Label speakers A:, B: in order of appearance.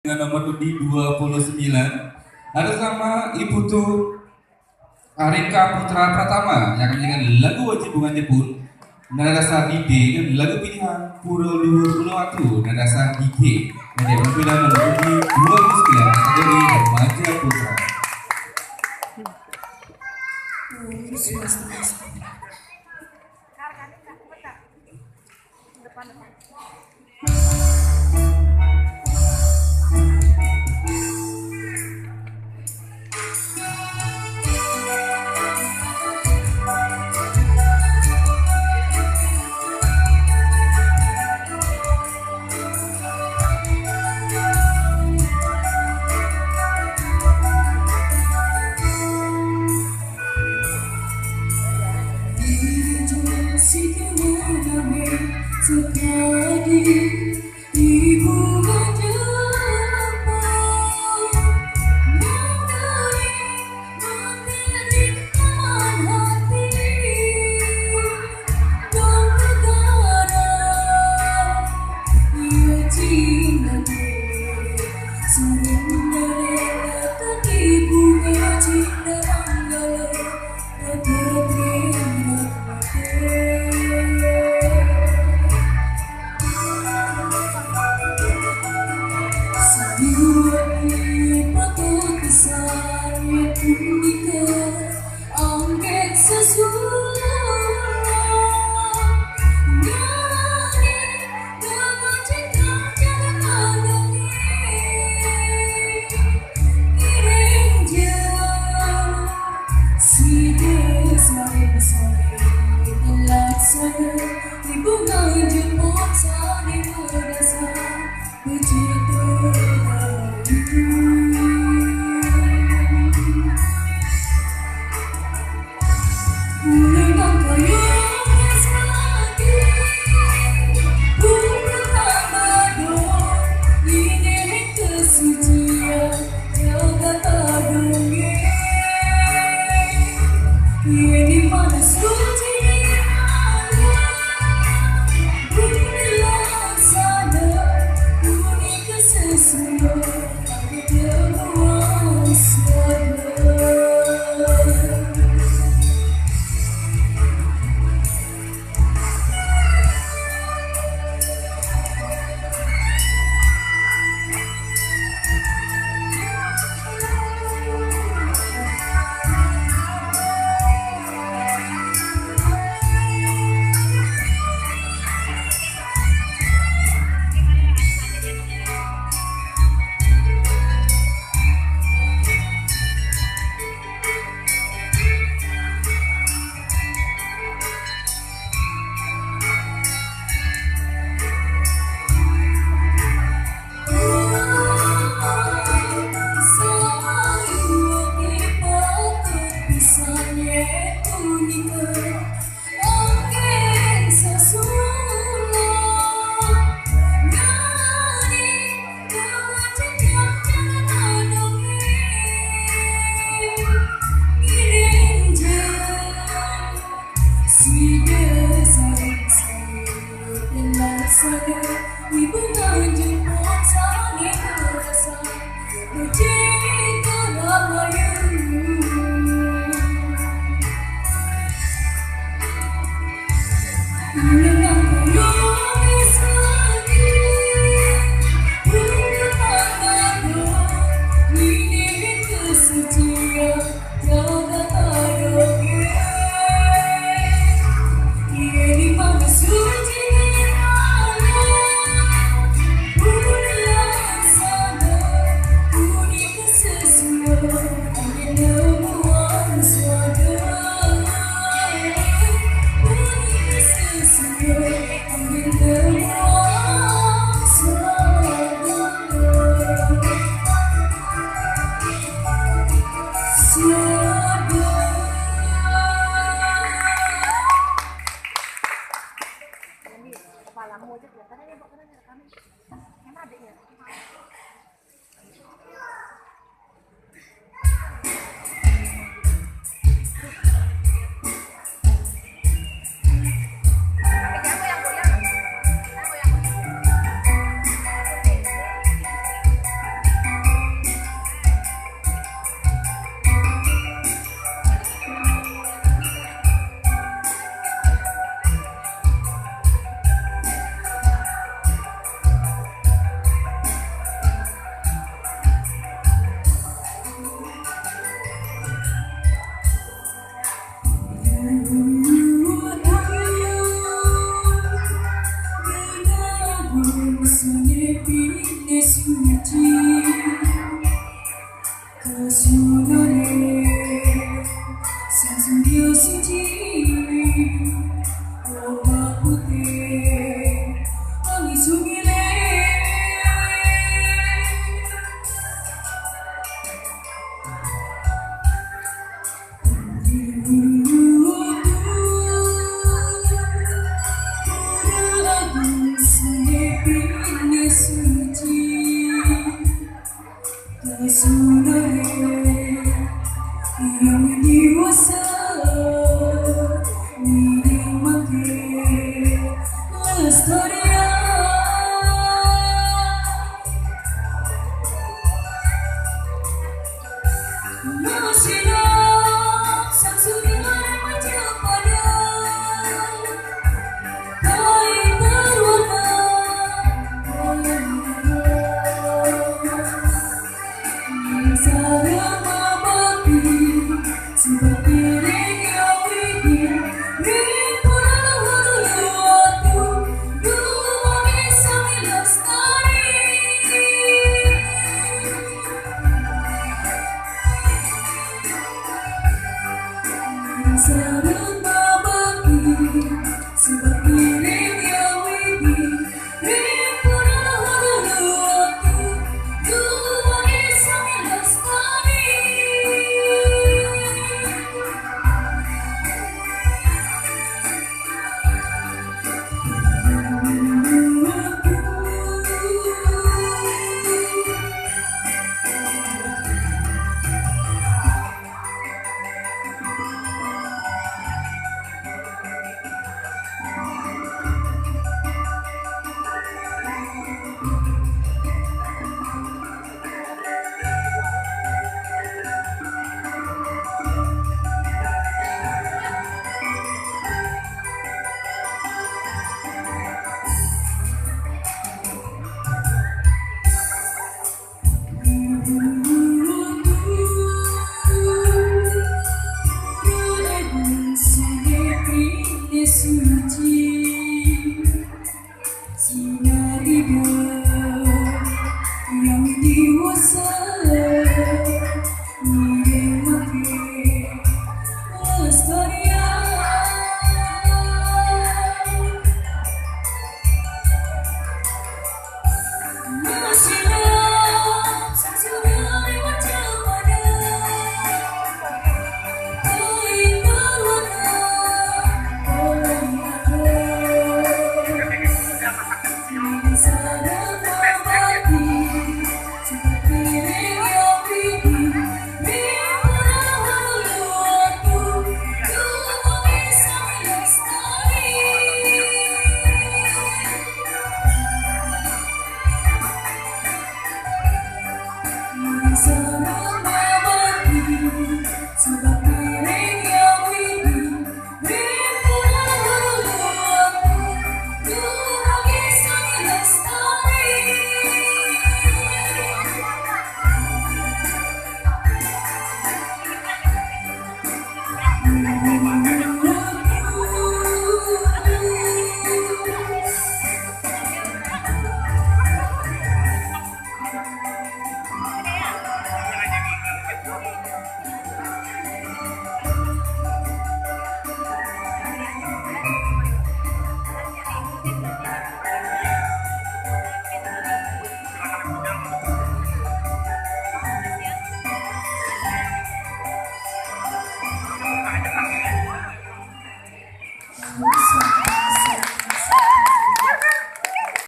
A: Dengan nomor undi 29 atas nama Ibu Tu Arika Putra Pratama yang menyanyikan lagu Wajib Bunga Jepun nada dasar di D dan lagu pilihan Puro Luhur Uluwatu nada dasar di G dan dia penampilan nomor undi 29 kategori Remaja Putra.
B: Sekali ibu menjemput menjadi teman hati dan negara ia cinta sering merelakan ibunya cinta anggala angkat sesuatu nyanyi dengan cinta jangan menangis kirim jauh sidik sore telat sore ibu ngajak jemput saling berdasar begitu di mana suci bunyi laksana bunyi kesesuaian Yesunare yang dewasa nikmati lestarian Nasional sang surilan menjepada kain berwarna sarang abadi seperti ringan widi rimpunan hulu waktu dulu bisa lestari sarang abadi seperti ringan widi rimpunan hulu waktu dulu bisa lestari suci sinar hidup yang dewasa